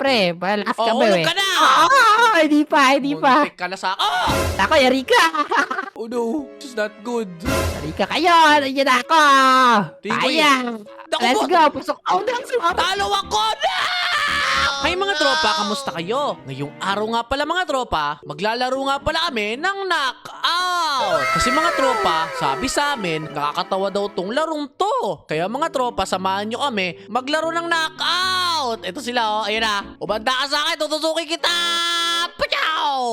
syempre. Malakas ka ba Hulog eh. ka na! Hindi pa. Muntik ka na sa... Ako, yari ka. Oh no, it's not good. Yari ka kayo. Nandiyan na ako. Tingin ko Kaya. Naku Let's po. go. Pasok. Talo ako na! Hay mga tropa, kamusta kayo? Ngayong araw nga pala mga tropa, maglalaro nga pala kami ng knockout. Kasi mga tropa, sabi sa amin, nakakatawa daw tong larong to. Kaya mga tropa, samahan nyo kami maglaro ng knockout. Ito sila ayan na. Umanda ka sa akin, tutusukin kita! Pachaw!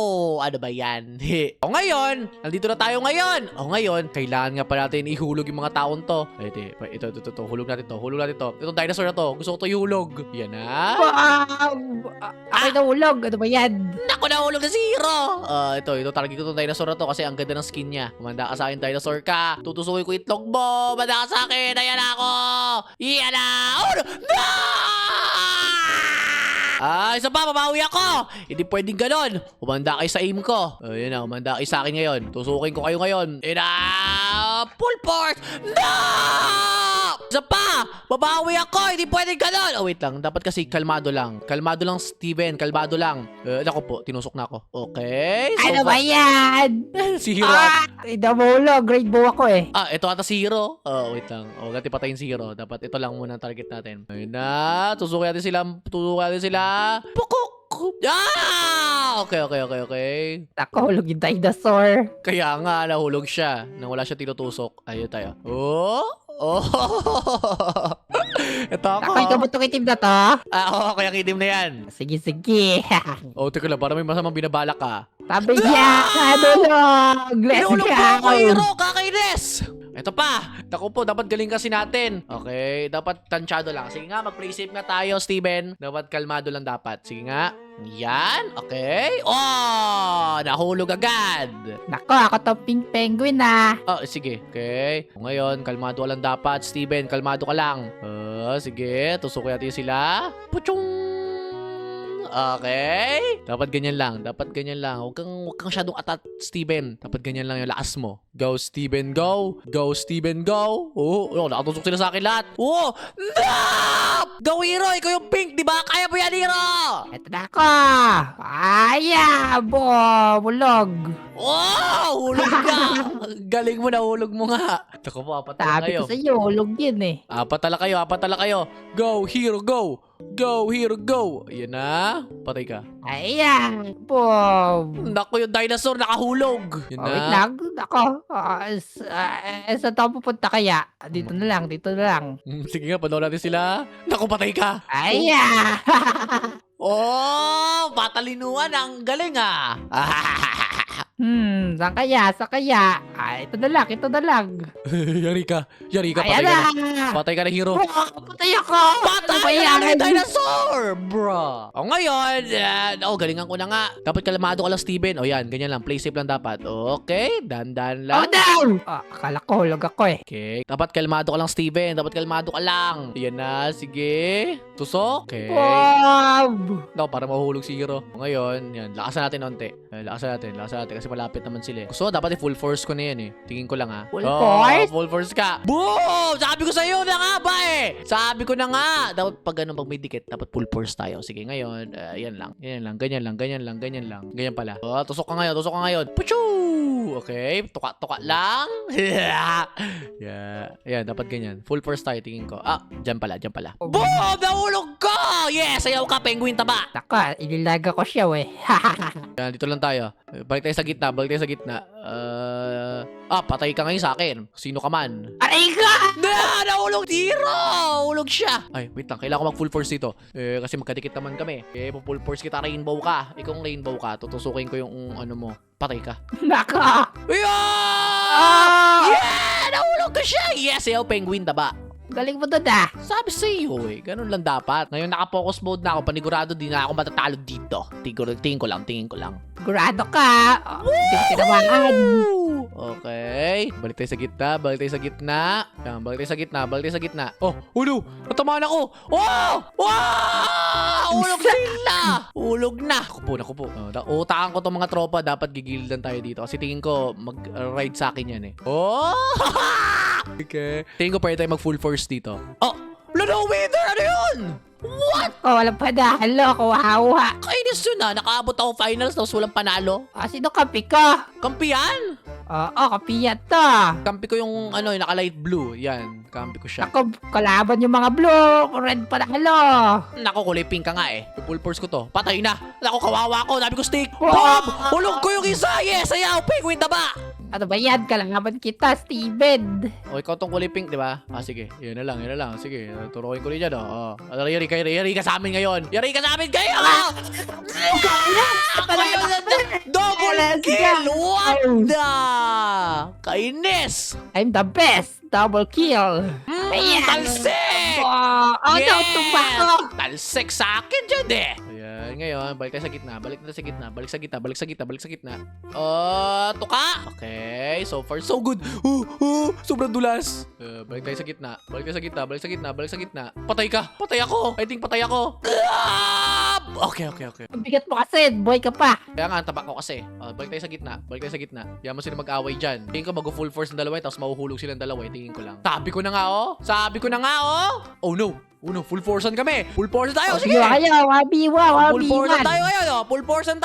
Ano ba yan? O ngayon, nandito na tayo ngayon. O ngayon, kailangan nga pa natin ihulog yung mga taon to. Ay, ito, hulog natin to. Itong dinosaur na to, gusto ko to ihulog. Yan na. Ako'y nahulog. Ano ba yan? Naku, nahulog na si Hero! Ito target ko itong dinosaur na to kasi ang ganda ng skin niya. Kumanda ka sa akin, dinosaur ka. Tutusukin ko itlog mo. Kumanda ka sa akin. Ayan ako. Yan na. Oh, no! Isa pa, mabawi ako. Hindi pwedeng ganon. Umanda kayo sa aim ko. Ayan na, umanda kayo sa akin ngayon. Tusukin ko kayo ngayon. Ayan na. Full force. No! Isa pa, mabawi ako. Hindi pwedeng ganon. Oh, wait lang. Dapat kasi kalmado lang. Kalmado lang, Steven. Kalmado lang. Naku po, tinusok na ako. Okay. So Ano ba yan? si Hero. Hindi nahulog. Grade bow ako eh. Ito ata si Hero. Wait lang. Ganti patayin si Hero. Dapat ito lang muna ang target natin. Ayun na. Tusukin natin sila. Pukuk! Okay. Nakahulog yung dinosaur. Kaya nga, nahulog siya. Nang wala siya tinutusok. Ayun tayo. Ito ako. Ako, ikaw ba itong itim na to? Oo, kaya kitim na yan. Sige. Teka lang. Para may masamang binabalak ka. Sabi niya, nahulog. Let's Inulog mo ako, go. Hero! Kakainis! Ito pa. Naku po, dapat galing kasi natin. Okay, dapat tansyado lang. Sige nga, mag-play safe nga tayo, Steven. Dapat kalmado lang dapat. Sige nga. Yan, okay. Nahulog agad. Nako, ako to pink penguin na. Sige. Okay. Ngayon, kalmado ka lang dapat, Steven. Kalmado ka lang. Sige. Tusukin natin sila. Puchong! Okay. Dapat ganyan lang. Huwag kang masyadong atat, Steven. Dapat ganyan lang yung lakas mo. Go, Steven, go. Go, Steven, go. Nakatusok sila sa akin lahat. No! Go, Hero. Ikaw yung pink, di ba? Kaya mo yan, Hero. Eto na ako. Bulog. Hulog ka. Galing mo, nahulog mo nga. Naku po, apat tala Sabi kayo. ko sa'yo, hulog yun eh. Apat tala kayo. Go, Hero, go. Go, Hero, go. Ayan na. Patay ka. Ayan. Boom. Naku, yung dinosaur nakahulog. Yun na. Wait lang. Ako. Saan tayo pupunta kaya? Dito na lang. Sige nga, panoorin natin sila. Naku, patay ka. Ayan. Patalinuan. Ang galing ah. Saan kaya? Ito na lang. Yari ka, Ayan patay ka na, Hero. Patay ako. Patay ka na yung dinosaur, bro. Ngayon, galingan ko na nga. Dapat kalmado ka lang, Steven. Yan, ganyan lang. Play safe lang dapat. Okay, dandan lang. Down! Akala ko hulog ako eh. Okay, dapat kalmado ka lang, Steven. Yan na, sige. Tusok. Okay. Boom! Para mahulog si Hero. Ngayon, yan, lakasan natin onte. Lakasan natin kasi malapit naman sila eh. Gusto ko, dapat i-full force ko na yan eh. Tingin ko lang ha. Full force? Full force ka. Boom! Sabi ko sa'yo na nga ba eh. Sabi ko na nga. Dapat pag may dikit, dapat full force tayo. Sige, ngayon, yan lang. Ganyan lang. Ganyan pala. Tusok ka ngayon. Puchoo! Okay, tuka lang. Yan, dapat ganyan. Full force tayo, tingin ko. Dyan pala. Boom! Nahulog ko! Yes! Sayaw ka, penguin taba. Naka, inilaga ko siya eh. Yan, dito lang tayo. Balik tayo sa gitna. Patay ka ngayon sa akin. Sino ka man? Aray ka! Nahulog Hero! Hulog siya. Ay, wait lang. Kailangan ko mag-full force dito. Kasi magkadikit naman kami. Full force kita, rainbow ka. Ikaw ang rainbow ka. Tutusukin ko yung ano mo. Patay ka. Naka! Yeah! Nahulog ko siya! Yes! Sayaw, penguin taba. Galing mo doon ah. Sabi sa iyo eh, ganun lang dapat. Ngayon naka-focus mode na ako, panigurado di na ako matatalo dito. Tingin ko lang. Sigurado ka. Hindi ko tinamaan. Okay. Balik tayo sa gitna. Yan, balik tayo sa gitna. No! Natamaan ako! Hulog na! Kupo. Utakan ko tong mga tropa. Dapat gigildan tayo dito. Kasi tingin ko, mag-ride sa akin yan eh. Okay. Tingin ko pwede tayo mag-full force dito. Lolo Wither, ano yun? Oh, walang panalo. Kawawa. Kainis yun nakaabot ako finals tapos walang panalo. Sino kampi ko? Kampiyan? Oo, kampi yan to. Kampi ko yung ano, yung naka-light blue. Yan, kampi ko siya. Ako, kalaban yung mga blue. Red panalo. Nako, kulay pink ka nga eh. Yung full force ko to. Patay na. Nako, kawawa ko. Sabi ko stick. Wow. Bob! Hulog ko yung isa. Yes, ayaw. Penguin taba. Ano ba yan? Kalaban kita, Steven. O, ikaw tong kulay pink, di ba? Sige. Yun na lang, yun na lang. Sige, turukin ko rin dyan, oh. Yari ka sa amin ngayon. Yari ka sa amin ngayon! Double kill! What the? Kainis! I'm the best. Double kill. Ayan. Talsik! Oh, no, tumbako. Talsik sa akin dyan eh. Ayan, ngayon, balik tayo sa gitna. Balik sa gitna. Tuka. Okay, so far so good. Sobrang dulas. Balik tayo sa gitna. Balik sa gitna. Patay ka. Patay ako. I think patay ako. Okay. Ang bigat mo kasi. Boy ka pa. Kaya nga, ang taba ko kasi. Balik tayo sa gitna. Yan mo sila mag-away dyan. Tingin ko mag-full force ng dalawa, tapos mahuhulog silang dalawa. Tingin ko lang. Sabi ko na nga, oh. Oh no, full forcean kami. Full forcean tayo, sige. Kayo, wabiwa. Full forcean tayo ngayon, oh. Full forcean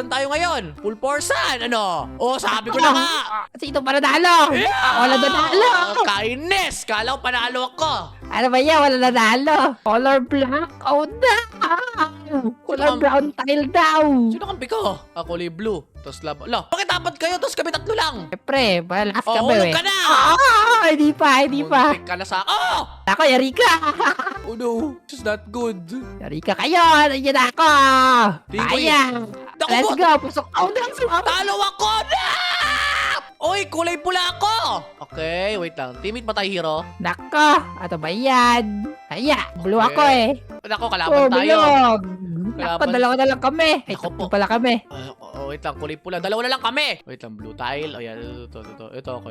tayo ngayon. Full forcean, ano? Oh, sabi ko na nga. Sino pa nanalo? Wala nanalo. Kainis. Kala ko panalo ako. Ano ba yan? Wala nanalo. Color black. Oh, no. Color brown tile daw. Sino kampi ko? Kulay blue. Tapos lab. Bakit dapat kayo? Tapos kami tatlo lang. Siyempre, balas ka ba Hulog eh. ka na. Hindi pa. Muntik ka na sa... Oh! Ako, yari ka. Oh no, this is not good. Yari ka kayo. Nandiyan ako. Di ko Ayan. Naku, Let's bot. go. Pasok. Oh, no. Talo ako na! Oy, kulay pula ako! Okay, wait lang. Teammate ba tayo, hero? Nako. Ano ba yan? Aya, blue Okay. ako eh. Nako, kalaban tayo. Bilog. Nako, Kalaban. dalawa na lang kami. Ay, Nako tatlo po. pala kami. Wait lang, kulay pula. Dalawa na lang kami. Wait lang, blue tile. O yan, ito ako.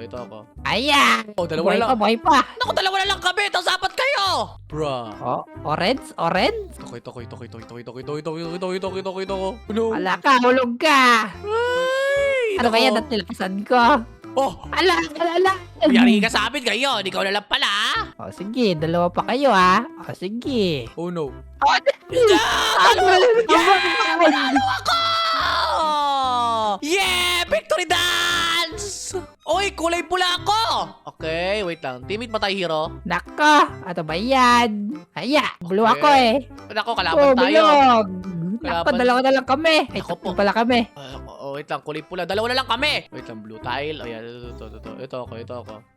Ayan. Oh, dalawa na lang. Buhay pa. Naku, dalawa na lang kami. Tapos apat kayo. Bruh. Oh, orange. Ito. No. Wala ka, hulog ka. Ay, Ano nako. kaya natilasan ko? Oh, Ala. yari ka sa amin kayo. Ikaw na lang pala. Oh, sige, dalawa pa kayo ha. Oh, sige. Oh no. Oh, Panalo ako! Yeah! Victory dance! Oy, kulay pula ako! Okay, wait lang. Teammate ba tayo, hero? Nako, ano ba yan? Aya, blue Okay. ako eh. Nako, kalaban tayo. Bilog. Nako, Kalaban. dalawa na lang kami. Ay, Nako po. tatlo pala kami. Wait lang, kulay pula. Dalawa na lang kami. Wait lang, blue tile. Ayan, ito ako.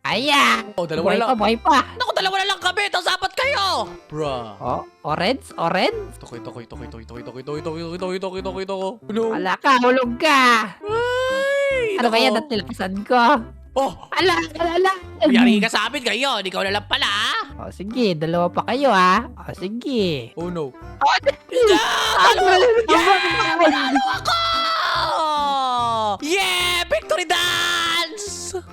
Ayan. Oh, dalawa na lang. Buhay pa. Naku, dalawa na lang kami. Tapos apat kayo. Bruh. Oh, orange. Ito. No. Wala ka, hulog ka. Ay, Ano nako. kaya natilasan ko? Oh, Ala. yari ka sa amin kayo. Ikaw na lang pala. Oh, sige, dalawa pa kayo ha. Oh, sige. Oh no. Oh, Panalo ako!